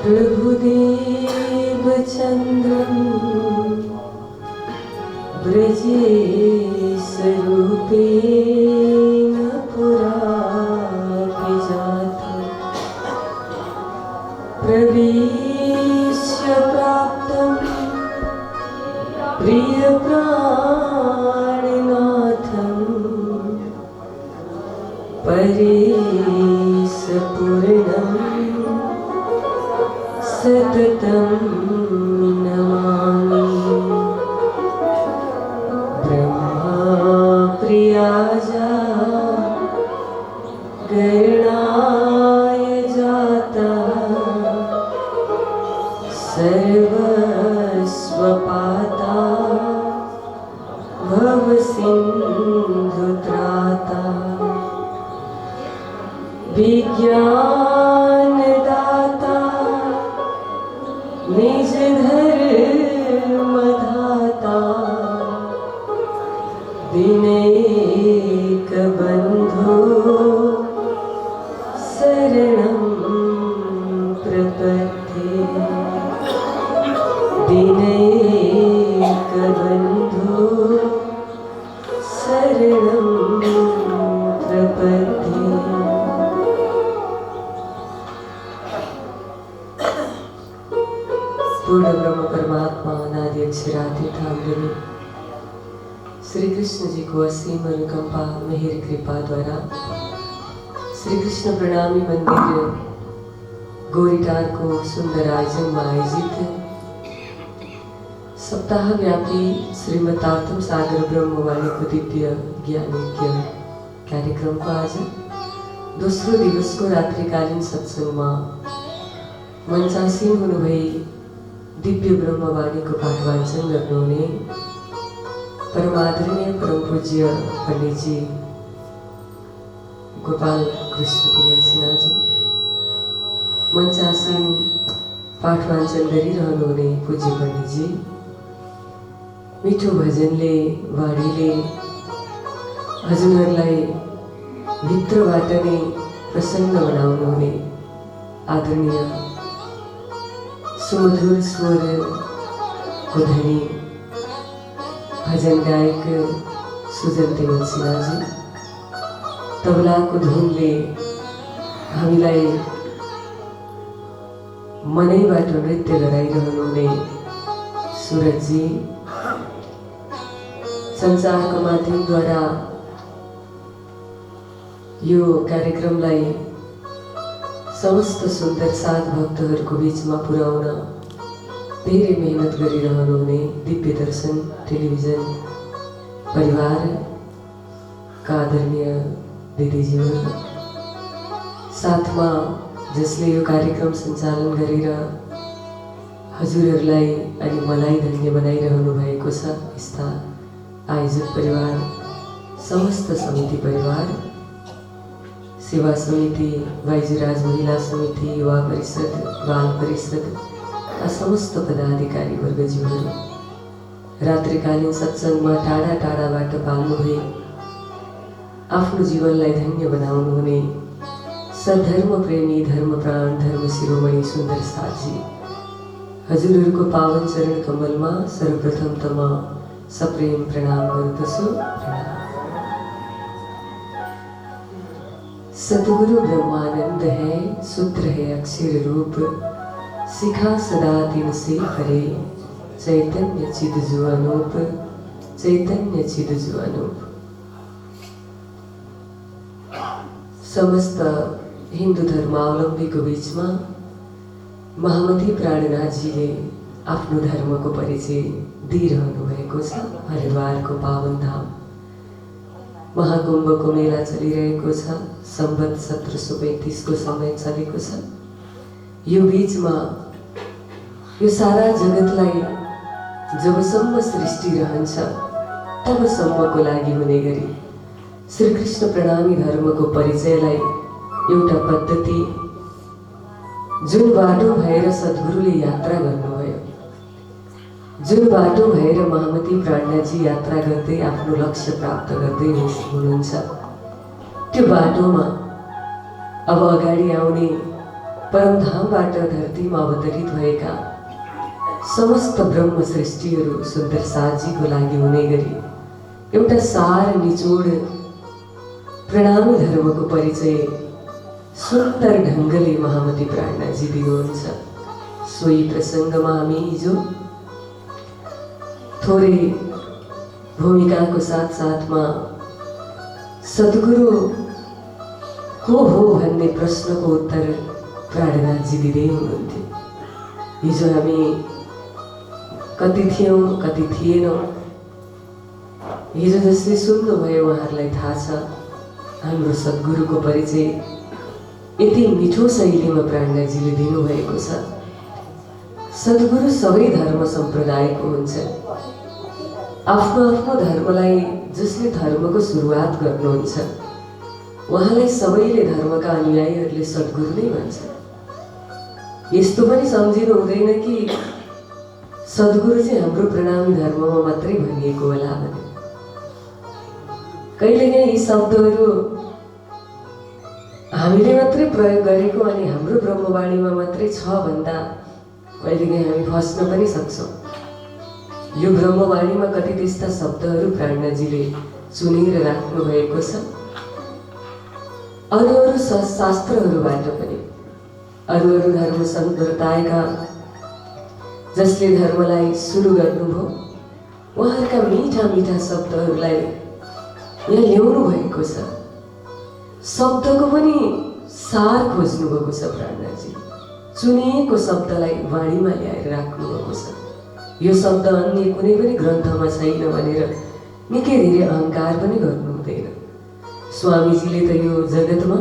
प्रभुदेव चन्द्रं ब्रजेशरूपेण पुरापि जातं प्रवेश्य प्राप्तं प्रियप्राणनाथं परेशपूर्णं सततं नमामि। ब्रह्मप्रियाजा गणाय जातः सर्वस्वपाता भवसिन्धुत्राता विज्ञानदाता निज धर्मधाता दिनैक बन्धो शरणं प्रपद्ये दिनैक बन्धो शरणं प्रपद्ये। पूर्ण ब्रह्म परमात्मा अनादि अक्षरातीताम्रमी श्री कृष्ण जी को असीम अनुकंपा मेहर कृपा द्वारा श्री कृष्ण प्रणामी मंदिर गोरीटार को सुंदर आयोजन में आयोजित सप्ताह व्यापी श्रीमतार्थम सागर ब्रह्मवाणी को दिव्य ज्ञान यज्ञ कार्यक्रम को आज दोस्रो दिवस को रात्रिकालीन सत्संग में मंचासीन हुनुभई दिव्य ब्रह्मवाणी को पाठ वाचन गर्नुहुने परमादरणीय परम पूज्य पंडित जी गोपाल कृष्ण तिमल सिन्हाजी मंचासीन पाठ वाचन गरिरहनुहुने पूज्य पंडित जी मिठो भजनले वाणीले हजुरहरूलाई भित्रबाट नै प्रसन्न बनाउनुहुने आदरणीय सुमधुर स्वर को धनी भजन गायक सुजन तिमल सिन्हाजी तबला को धुनले हामीलाई मनैबाट नृत्य गराइरहनुहुने सुरजजी संचारको माध्यमद्वारा यो कार्यक्रमलाई समस्त सुन्दर साध भक्तहरूको बीचमा पुर्याउन धेरै मेहनत गरिरहनुहुने दिव्य दर्शन टेलिभिजन परिवारका आदरणीय दिदीज्यूहरू साथमा जसले यो कार्यक्रम सञ्चालन गरेर हजुरहरूलाई अनि मलाई धन्य बनाइरहनु भएको छ यस्ता आयोजक परिवार समस्त समिति परिवार सेवा समिति वाइजुराज महिला समिति युवा परिषद बाल परिषद समस्त पदाधिकारी वर्गज्यूहरू रात्रिकालीन सत्संगमा टाढा टाढाबाट पाल्नुभए आफ्नो जीवनलाई धन्य बनाउनुहुने सद्धर्म प्रेमी धर्मप्राण धर्म शिरोमणि सुन्दर साथजी हजुरहरूको पावन चरण कमलमा सर्वप्रथम त म सप्रेम प्रणाम गर्दछु। सद्गुरु ब्रह्मानंद है सूत्र है अक्षर रूप सिखा सदा तिन से करे चैतन्य चिद जो अनूप चैतन्य चिद जो अनूप। समस्त हिंदू धर्मावलंबी को बीच में महामती प्राणनाथ जी ने आफ्नो धर्म को परिचय दिइरहनु भएको छ। हरिद्वार को पावन धाम महाकुम्भको मेला चलिरहेको छ। सम्वत 1735 को समय चलेको छ। यो बीचमा यो सारा जगतलाई जबसम्म सृष्टि रहन्छ तबसम्मको लागि हुने गरी श्रीकृष्ण प्रणामी धर्मको परिचयलाई एउटा पद्धति जुन बाटो भएर सद्गुरुले यात्रा गर्नुभयो, जुन बाटो भएर महामती प्राज्ञजी यात्रा गर्दै आफ्नो लक्ष्य प्राप्त गर्दै हुनुहुन्छ, त्यो बाटोमा अब अगाडि आउने परमधामबाट धरतीमा अवतरित भएका समस्त ब्रह्म सृष्टिहरू सुन्दर साथजीको लागि हुने गरी एउटा सार निचोड प्रणामी धर्मको परिचय सुन्दर ढङ्गले महामती प्राज्ञजी दिनुहुन्छ। सोही प्रसङ्गमा हामी हिजो थोरै भूमिकाको साथसाथमा सद्गुरु को हो भन्ने प्रश्नको उत्तर प्राणनाथजी दिँदै हुनुहुन्थ्यो। हिजो हामी कति थियौँ कति थिएनौँ, हिजो जसले सुन्नुभयो उहाँहरूलाई थाहा छ हाम्रो सद्गुरुको परिचय यति मिठो शैलीमा प्राज्ञजीले दिनुभएको छ। सद्गुरु सबै धर्म सम्प्रदायको हुन्छ। आफ्नो आफ्नो धर्मलाई जसले धर्मको सुरुवात गर्नुहुन्छ उहाँलाई सबैले धर्मका अनुयायीहरूले सद्गुरु नै भन्छ। यस्तो पनि सम्झिनु हुँदैन कि सद्गुरु चाहिँ हाम्रो प्रणामी धर्ममा मात्रै भनिएको होला भने। कहिलेकाहीँ यी शब्दहरू हामीले मात्रै प्रयोग गरेको अनि हाम्रो ब्रह्मवाणीमा मात्रै छ भन्दा कहिलेकाहीँ हामी फस्न पनि सक्छौँ। यो ब्रह्मवाणीमा कति त्यस्ता शब्दहरू प्राज्ञजीले चुनेर राख्नु भएको छ। अरू अरू शास्त्रहरूबाट पनि अरू अरू धर्म सम्प्रदायका जसले धर्मलाई सुरु गर्नुभयो उहाँहरूका मिठा मिठा शब्दहरूलाई यहाँ ल्याउनु भएको छ। शब्दको पनि सार खोज्नु भएको छ प्राज्ञजी। चुनिएको शब्दलाई वाणीमा ल्याएर राख्नु भएको छ। यो शब्द अन्य कुनै पनि ग्रन्थमा छैन भनेर निकै धेरै अहङ्कार पनि गर्नु हुँदैन। स्वामीजीले त यो जगतमा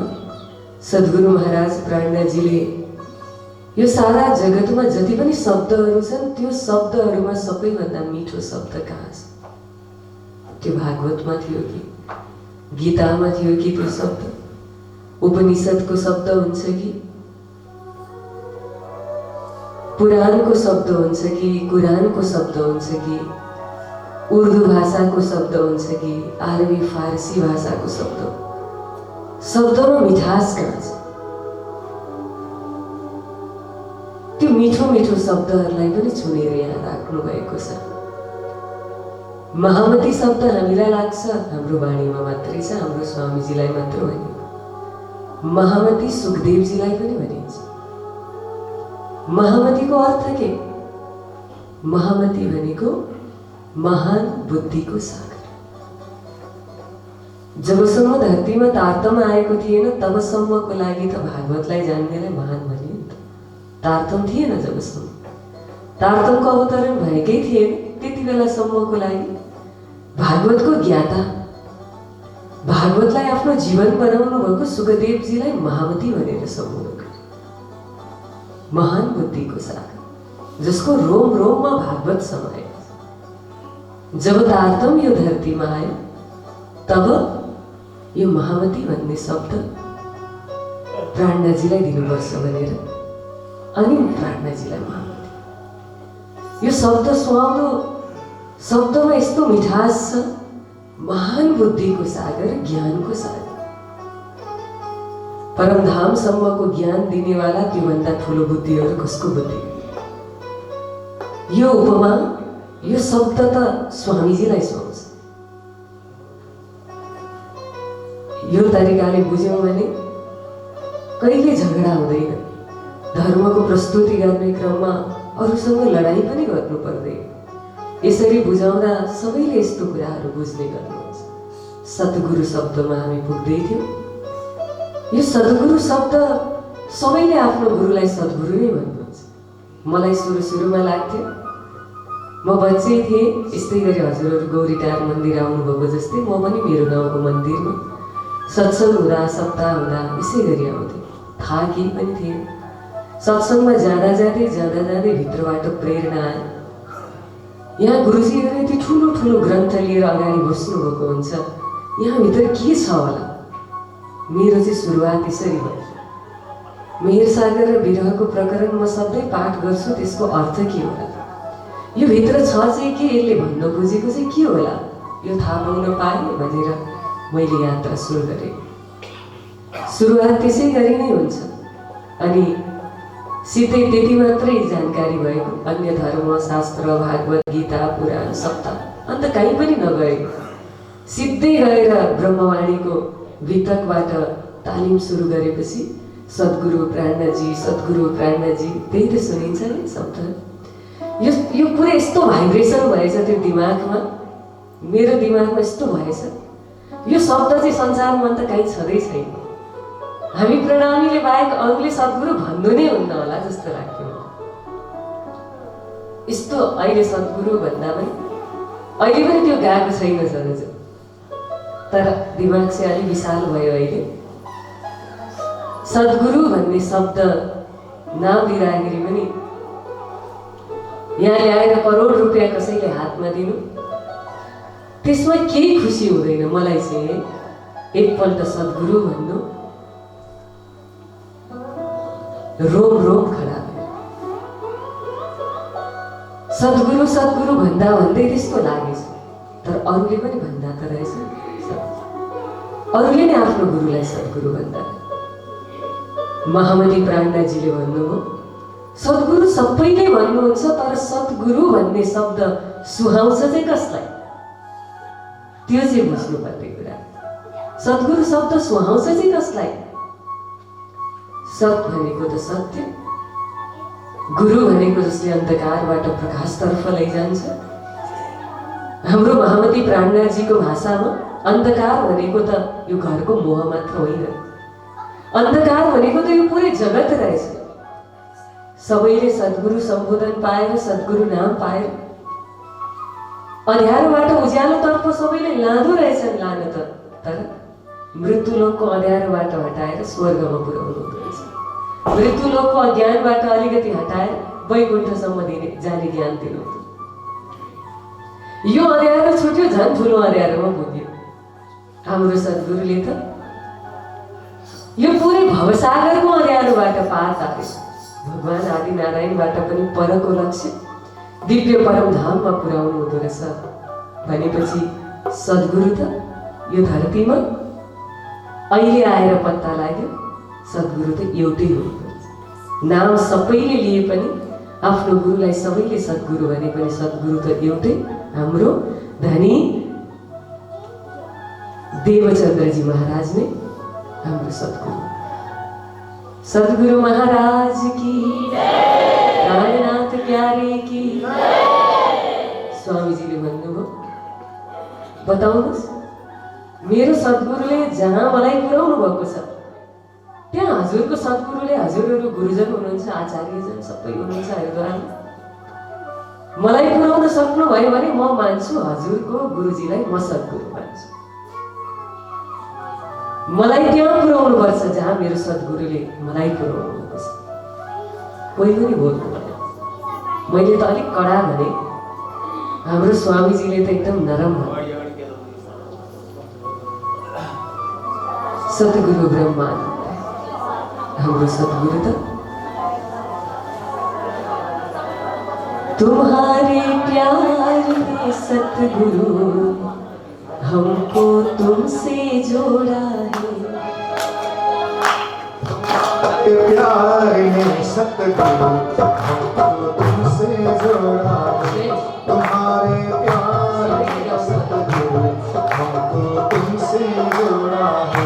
सद्गुरु महाराज प्राज्ञजीले यो सारा जगतमा जति पनि शब्दहरू छन् त्यो शब्दहरूमा सबैभन्दा मिठो शब्द कहाँ छ? त्यो भागवतमा थियो कि गीतामा थियो कि त्यो शब्द उपनिषदको शब्द हुन्छ कि पुराणको शब्द हुन्छ कि कुरानको शब्द हुन्छ कि उर्दू भाषाको शब्द हुन्छ कि अरबी फारसी भाषाको शब्द? शब्दमा मिठास कहाँ छ? त्यो मिठो मिठो शब्दहरूलाई पनि चुनेर यहाँ राख्नु भएको छ। महामती शब्द हामीलाई लाग्छ हाम्रो वाणीमा मात्रै छ, हाम्रो स्वामीजीलाई मात्र भनिन्छ। महामती सुखदेवजीलाई पनि भनिन्छ। महामतीको अर्थ के? महामती भनेको महान बुद्धिको सागर। जबसम्म धरतीमा तारतम आएको थिएन तबसम्मको लागि त भागवतलाई जान्नेलाई महान भनियो नि त। तारतम थिएन जबसम्म, तारतमको अवतरण भएकै थिएन त्यति बेलासम्मको लागि भागवतको ज्ञाता, भागवतलाई आफ्नो जीवन बनाउनु भएको सुखदेवजीलाई महामती भनेर सम्बोधन गरे। महान बुद्धिको सागर जसको रोम रोममा भागवत समाए। जब तारतम यो धरतीमा आयो तब यो महामती भन्ने शब्द प्राज्ञजीलाई दिनुपर्छ भनेर अनि प्राज्ञजीलाई महामती। यो शब्द सुहाउँदो शब्दमा यस्तो मिठास छ। महान बुद्धिको सागर, ज्ञानको सागर, परमधामसम्मको ज्ञान दिनेवाला त्योभन्दा ठुलो बुद्धिहरू कसको बुद्धि? यो उपमा यो शब्द त स्वामीजीलाई सुहाउँछ। यो तरिकाले बुझ्यौँ भने कहिले झगडा हुँदैन। धर्मको प्रस्तुति गर्ने क्रममा अरूसँग लडाईँ पनि गर्नु पर्दैन। यसरी बुझाउँदा सबैले यस्तो कुराहरू बुझ्ने गर्नुहुन्छ। सद्गुरु शब्दमा हामी पुग्दै थियौँ। यो सद्गुरु शब्द सबैले आफ्नो गुरुलाई सद्गुरु नै भन्नुहुन्छ। मलाई सुरुमा लाग्थ्यो म बच्चै थिएँ, यस्तै गरी हजुरहरू गौरीटार मन्दिर आउनुभएको जस्तै म पनि मेरो गाउँको मन्दिरमा सत्सङ्ग हुँदा सप्ताह हुँदा यसै गरी आउँथेँ। थाहा केही पनि थिएन। सत्सङ्गमा जाँदै भित्रबाट प्रेरणा आयो। यहाँ गुरुजीहरू यति ठुलो ठुलो ग्रन्थ लिएर अगाडि बस्नुभएको हुन्छ, यहाँभित्र के छ होला? मेरो चाहिँ सुरुवात यसरी भयो। मेहेर सागर र विरहको प्रकरण म सधैँ पाठ गर्छु, त्यसको अर्थ के होला? यो भित्र छ चाहिँ के, यसले भन्न खोजेको चाहिँ के होला? यो थाहा पाउन पाएँ भनेर मैले यात्रा सुरु गरेँ। सुरुवात त्यसै गरी नै हुन्छ। अनि सिधै त्यति मात्रै जानकारी भएको, अन्य धर्म शास्त्र भागवत गीता पुराण सप्ताह अन्त कहीँ पनि नगएको, सिधै गएर ब्रह्मवाणीको वितकबाट तालिम सुरु गरेपछि सद्गुरु प्राणजी त्यही त सुनिन्छ नि शब्द। यो पुरै यस्तो भाइब्रेसन भएछ त्यो दिमागमा, मेरो दिमागमा यस्तो भएछ, यो शब्द चाहिँ संसारमा त कहीँ छँदै छैन। हामी प्रणामीले बाहेक अरूले सद्गुरु भन्नु नै हुन्न होला जस्तो लाग्थ्यो। यस्तो अहिले सद्गुरु भन्दा पनि अहिले पनि त्यो गएको छैन सर, तर दिमाग चाहिँ अलिक विशाल भयो अहिले। सद्गुरु भन्ने शब्द नाम दिँदाखेरि पनि यहाँ ल्याएर करोड रुपियाँ कसैले हातमा दिनु, त्यसमा केही खुसी हुँदैन। मलाई चाहिँ एकपल्ट सद्गुरु भन्नु रोम खडा भयो। सद्गुरु भन्दा भन्दै त्यस्तो लागेछ, तर अरूले पनि भन्दा त रहेछ, अरूले नै आफ्नो गुरुलाई सद्गुरु भन्दा। महामती प्राणनाथजीले भन्नुभयो, सद्गुरु सबैले भन्नुहुन्छ, तर सद्गुरु भन्ने शब्द सुहाउँछ चाहिँ कसलाई? त्यो चाहिँ बुझ्नुपर्ने कुरा। सद्गुरु शब्द सुहाउँछ चाहिँ कसलाई? सत भनेको त सत्य, गुरु भनेको जसले अन्धकारबाट प्रकाशतर्फ लैजान्छ। हाम्रो महामती प्राणनाथजीको भाषामा अन्धकार भनेको त यो घरको मोह मात्र होइन, अन्धकार भनेको त यो पुरै जगत रहेछ। सबैले सद्गुरु सम्बोधन पाएर, सद्गुरु नाम पाएर अँध्यारोबाट उज्यालोतर्फ सबैले लाँदो रहेछन् लान त, तर मृत्युलोकको अँध्यारोबाट हटाएर स्वर्गमा पुर्याउनु हुँदो रहेछ। मृत्युलोकको अज्ञानबाट अलिकति हटाएर वैकुण्ठसम्म जाने ज्ञान दिनु। यो अँध्यारो छुट्यो, झन् ठुलो अँध्यारोमा पुग्यो। हाम्रो सद्गुरुले त यो पुरै भवसागरको अँध्यारोबाट पार तारे भगवान आदिनारायणबाट पनि परको लक्ष्य दिव्य परम धाममा पुर्याउनु हुँदो रहेछ भनेपछि सद्गुरु त यो धरतीमा अहिले आएर पत्ता लाग्यो। सद्गुरु त एउटै हो। नाम सबैले लिए पनि आफ्नो गुरुलाई सबैले सद्गुरु भने पनि सद्गुरु त एउटै, हाम्रो धनी देवचन्द्रजी महाराज नै हाम्रो सद्गुरु। सद्गुरु महाराज की प्राणनाथ प्यारे की। स्वामीजीले भन्नुभयो, बताउनुहोस् मेरो सद्गुरुले जहाँ मलाई पुर्याउनु भएको छ त्यहाँ हजुरको सद्गुरुले, हजुरहरू गुरुजन हुनुहुन्छ, आचार्यजन सबै हुनुहुन्छ हरिद्वारमा, मलाई पुर्याउन सक्नुभयो भने म मान्छु हजुरको गुरुजीलाई म सद्गुरु मान्छु। मलाई त्यहाँ पुर्याउनु पर्छ जहाँ मेरो सद्गुरुले मलाई पुर्याउनु भएको छ। कोही पनि बोल्नु पर्यो। मैले त अलिक कडा भने, हाम्रो स्वामीजीले त एकदम नरम भने। सद्गुरु ब्रह्मानन्द हाम्रो सद्गुरु त तुम्हारे प्यार में सद्गुरु हमको तुमसे जोड़ा है। प्यार में सद्गुरु हमको तुमसे जोड़ा है। तुम्हारे प्यार में सद्गुरु हमको तुमसे जोड़ा है।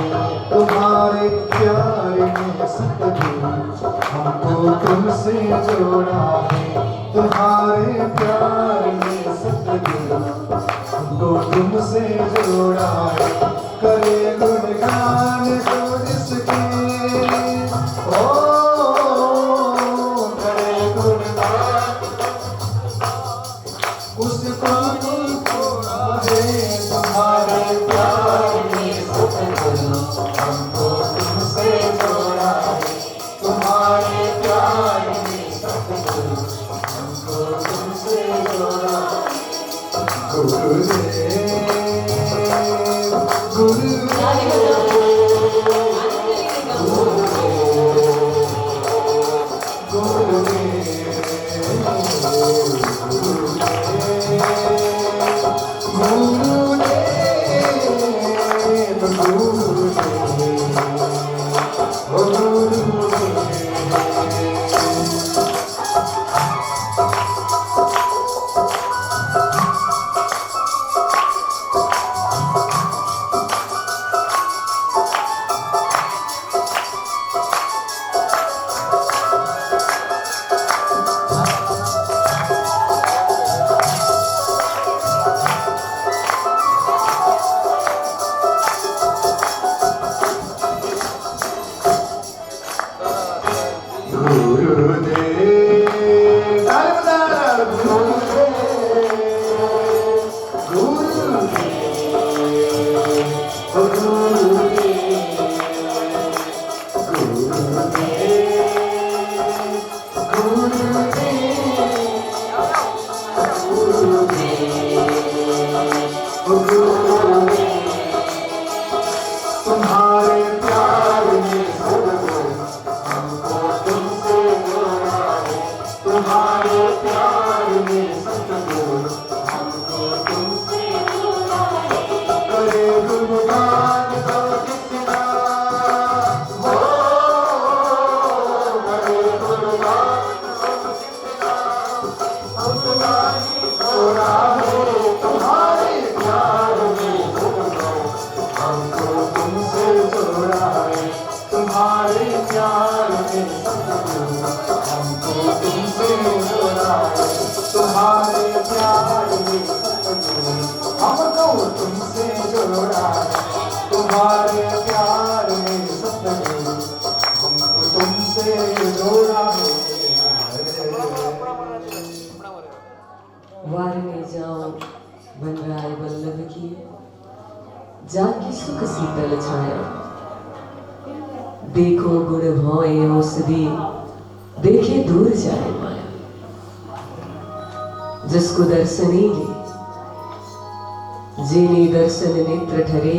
तुम्हारे प्यार में सद्गुरु हमको तुमसे जोड़ा है। तुम्हारे प्यार में सद्गुरु हमको तुमसे जोड़ा है। करे गुणगान जो जिसके, ओ करे गुणगान तुम्हारे प्यार में सदगुरु हमको तुमसे जोड़ा है। तुम्हारे प्यार में सदगुरु हमको तुमसे जोड़ा है। करे गुणगान तो कितना हो, करे गुणगान तो कितना उतना ही थोड़ा है। तुम्हारे प्यार में सदगुरु हमको तुमसे जोड़ा है। तुम्हारे प्यार में सदगुरु हमको तुमसे जोड़ा है। तुम्हारे प्यार में सदगुरु हमको तुमसे जोड़ा है। तुम्हारे प्यार में सदगुरु हमको तुमसे जोड़ा है। वारने जाओ बनराय वल्लभ की, जाकी सुख शीतल छाया। देखो गुण भौए औषधि, देखे दूर जाए माया। जिसको दर्शनी ले, जेने दर्शन नेत्र ठरे।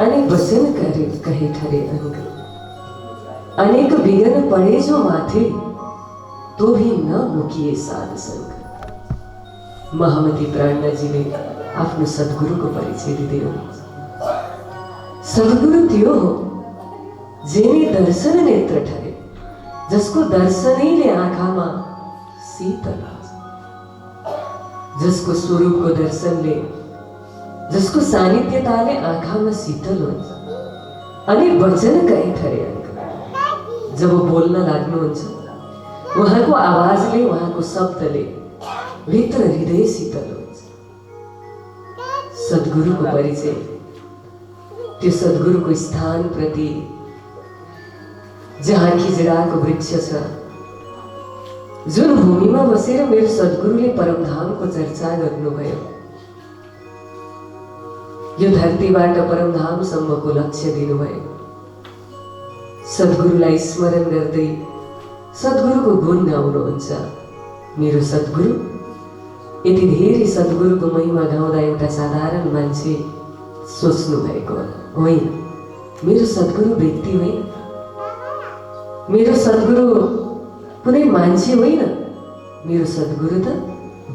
अनेक वचन करे कहे ठरे अंग, अनेक विघ्न पड़े जो माथे, तो भी न मुकिए साध संग। महामती प्राणनाजीले आफ्नो सद्गुरुको परिचय दिँदै हुनुहुन्छ। सद्गुरु त्यो हो जेने दर्शन नेत्र ठरे, जसको दर्शनैले आँखामा शीतल हुन्छ, जसको स्वरूपको दर्शनले, जसको सानिध्यताले आँखामा शीतल हुन्छ। अनि वचन कहीँ ठरे अंक, जब बोल्न लाग्नुहुन्छ उहाँको आवाजले, उहाँको शब्दले भित्र हृदय शीतल हुन्छ। सद्गुरुको परिचय, त्यो सद्गुरुको स्थान प्रति जहाँ खिजडाको वृक्ष छ, जुन भूमिमा बसेर मेरो सद्गुरुले परमधामको चर्चा गर्नुभयो, यो धरतीबाट परमधामसम्मको लक्ष्य दिनुभयो। सद्गुरुलाई स्मरण गर्दै सद्गुरुको गुण गाउनुहुन्छ। मेरो सद्गुरु, यति धेरै सद्गुरुको महिमा गाउँदा एउटा साधारण मान्छे सोच्नु भएको होइन। मेरो सद्गुरु व्यक्ति होइन, मेरो सद्गुरु कुनै मान्छे होइन, मेरो सद्गुरु त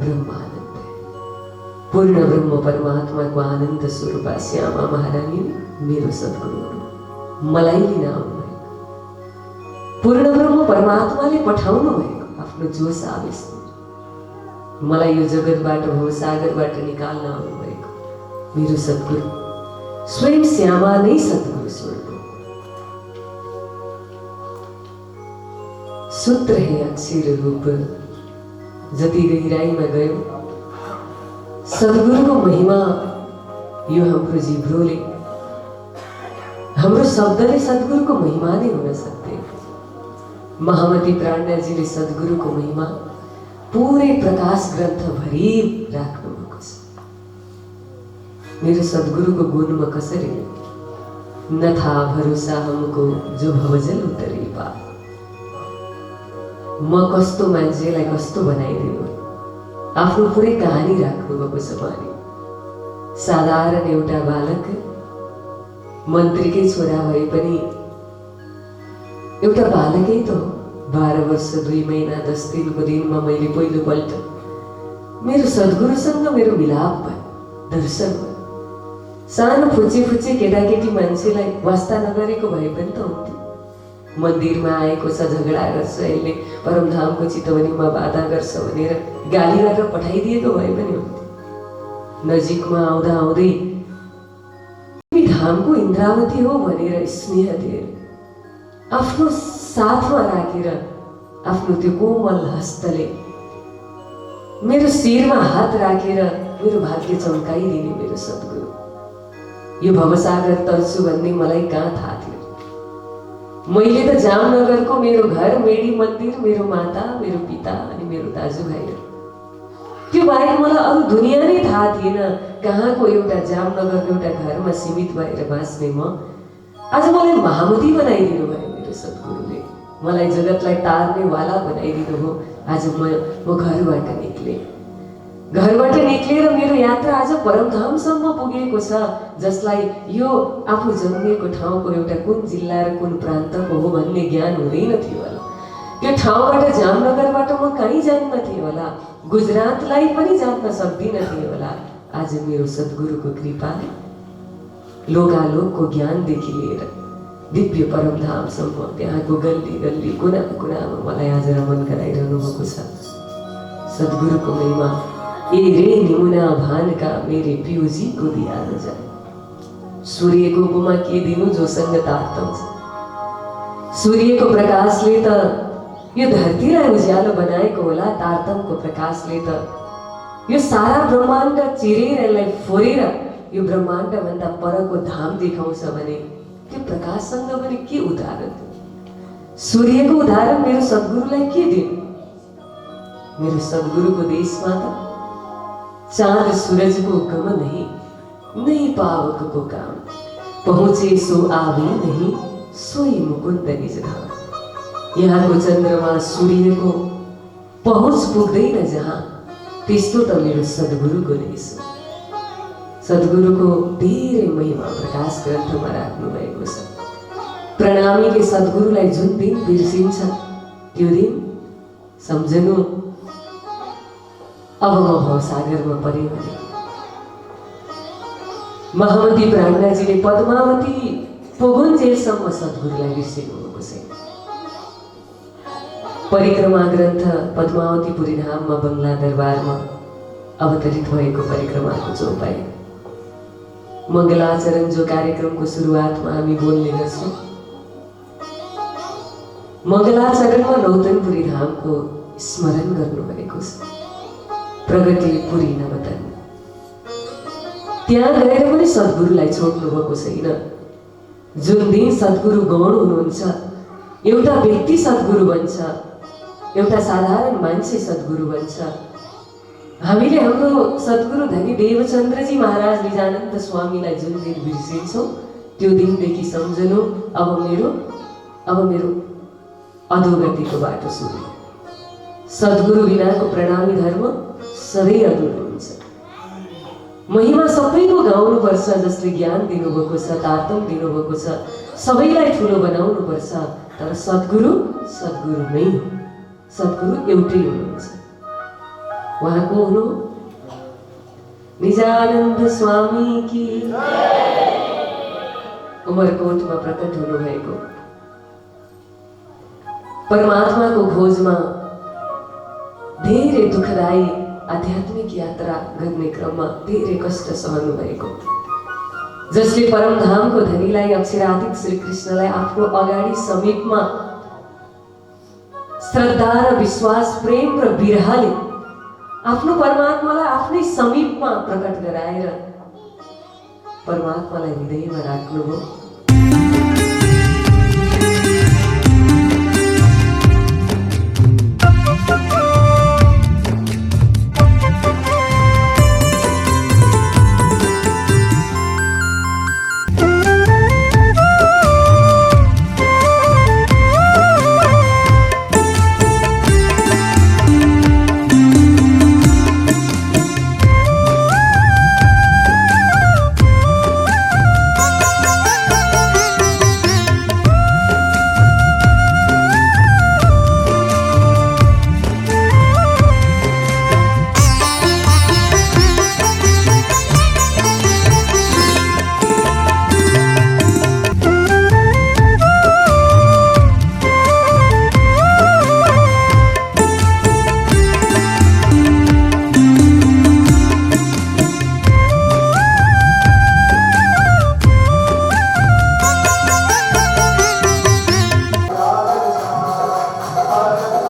ब्रह्मानन्द, पूर्ण ब्रह्म परमात्माको आनन्द स्वरूपा श्यामा महारानी मेरो सद्गुरु मलाई लिन आउनुभएको, पूर्ण ब्रह्म परमात्माले पठाउनु भएको आफ्नो जोस आवेश, मलाई यो जगतबाट भवसागरबाट निकाल्न आउनुभएको मेरो सद्गुरु स्वयं श्यामा नै सद्गुरु स्वरूप। सूत्र है अक्षर रूप, जति गहिराईमा गयो सद्गुरुको महिमा यो हाम्रो जिब्रोले, हाम्रो शब्दले सद्गुरुको महिमा नै हुन सक्दैन। महामती प्राणनाजीले सद्गुरुको महिमा पूरे प्रकाश ग्रन्थ भरि राख्नु भएको छ। मेरो सद्गुरुको गुणमा कसरी न था भरोसा हमको जो भवजल उतरे पार। म कस्तो मान्छेलाई कस्तो बनाइदिनु, आफ्नो पुरै कहानी राख्नु भएको छ। भने साधारण एउटा बालक मन्त्रीकै छोरा भए पनि एउटा बालकै त हो। 12 वर्ष 2 महिना 10 दिनको दिनमा मैले पहिलोपल्ट मेरो सद्गुरुसँग मेरो मिलाप भयो, दर्शन भयो। सानो फुच्चे केटाकेटी मान्छेलाई वास्ता नगरेको भए पनि त हुन्थ्यो। मन्दिरमा आएको छ, झगडा गर्छ, यसले परमधामको चितवनीमा बाधा गर्छ भनेर गाली गरेर पठाइदिएको भए पनि हुन्थ्यो। नजिकमा आउँदा आउँदै तिमी धामको इन्द्रावती हो भनेर स्नेह दिएर आफ्नो साथमा राखेर आफ्नो त्यो कोमल हस्तले मेरो शिरमा हात राखेर मेरो भाग्य चम्काइदिने मेरो सद्गुरु। यो भवसागर तर्छु भन्ने मलाई कहाँ थाहा थियो। मैले त जामनगरको मेरो घर, मेडी मन्दिर, मेरो माता, मेरो पिता अनि मेरो दाजुभाइ, त्यो बाहेक मलाई अरू दुनियाँ नै थाहा थिएन। कहाँको एउटा जामनगरको एउटा घरमा सीमित भएर बाँच्ने म आज मलाई महामती बनाइदिनु भयो मेरो सद्गुरुले। मलाई जगतलाई तार्ने वाला बनाइदिनु हो। आज म घरबाट निक्लेँ। घरबाट निक्लेर मेरो यात्रा आज परमधामसम्म पुगेको छ, जसलाई यो आफू जन्मिएको ठाउँको एउटा कुन जिल्ला र कुन प्रान्तको हो भन्ने ज्ञान हुँदैन थियो होला। त्यो ठाउँबाट जामनगरबाट म कहीँ जान्न थिएँ होला, गुजरातलाई पनि जान्न सक्दिनँ थिएँ होला। आज मेरो सद्गुरुको कृपाले लोकालोकको ज्ञानदेखि लिएर दिव्य परमधामसम्म त्यहाँको गल्ली गल्ली कुना कुनामा मलाई आज रमन गराइरहनु भएको छ। सद्गुरुको महिमा ए रे निमुना भानका मेरे पिउजीको दिया नजाने। सूर्यको उपमा के दिनु जोसँग तारतम छ। सूर्यको प्रकाशले त यो धरतीलाई उज्यालो बनाएको होला, तारतमको प्रकाशले त यो सारा ब्रह्माण्ड चिरेर यसलाई फोरेर यो ब्रह्माण्ड भन्दा परको धाम देखाउँछ भने त्यो प्रकाशसँग पनि के उदाहरण दिनु। सूर्यको उदाहरण मेरो सद्गुरुलाई के दिनु। मेरो सद्गुरुको देशमा त चाँद सूरजको गम नहीं पावक को काम, पहुँचे सो आवे नहीं सोई मुकुन्द निज धाम। यहाँको चन्द्रमा सूर्यको पहुँच पुग्दैन जहाँ, त्यस्तो त मेरो सद्गुरुको देश हो। सद्गुरुको धेरै महिमा प्रकाश ग्रन्थमा राख्नु भएको छ। प्रणामीले सद्गुरुलाई जुन दिन बिर्सिन्छ त्यो दिन सम्झनु अब म भवसागरमा परे भने। महामती प्राज्ञाजीले पद्मावती पुगुन्जेलसम्म सद्गुरुलाई बिर्सिनु भएको छैन। परिक्रमा ग्रन्थ पद्मावतीपुरी धाममा बङ्गला दरबारमा अवतरित भएको परिक्रमाको चौपाई मङ्गलाचरण जो कार्यक्रमको सुरुवातमा हामी बोल्ने गर्छौँ, मङ्गलाचरणमा नौतनपुरी धामको स्मरण गर्नुभएको छ। प्रगति पुरी नवतन त्यहाँ गएर पनि सद्गुरुलाई छोड्नु भएको छैन। जुन दिन सद्गुरु गौण हुनुहुन्छ, एउटा व्यक्ति सद्गुरु बन्छ, एउटा साधारण मान्छे सद्गुरु बन्छ। हामीले हाम्रो सद्गुरु धनी देवचन्द्रजी महाराज निजानन्द स्वामीलाई जुन दिन बिर्सिन्छौँ त्यो दिनदेखि सम्झनु अब मेरो अधोगतिको बाटो सुरु। सद्गुरु बिनाको प्रणामी धर्म सधैँ अधुरो हुन्छ। महिमा सबैको गाउनुपर्छ, जसले ज्ञान दिनुभएको छ, तारतम दिनुभएको छ, सबैलाई ठुलो बनाउनुपर्छ। तर सद्गुरु नै हो। सद्गुरु एउटै हुनुहुन्छ। उहाँ को हुनु? निजानन्द स्वामी की उमरकोटमा प्रकट हुनुभएको परमात्माको खोजमा धेरै दुःखदायी आध्यात्मिक यात्रा गर्ने क्रममा धेरै कष्ट सहनु भएको, जसले परमधामको धनीलाई अक्षरातीत श्री कृष्णलाई आफ्नो अगाडि समीपमा श्रद्धा र विश्वास, प्रेम र विरहले आफ्नो परमात्मालाई आफ्नै समीपमा प्रकट गराएर परमात्मालाई हृदयमा राख्नुभयो।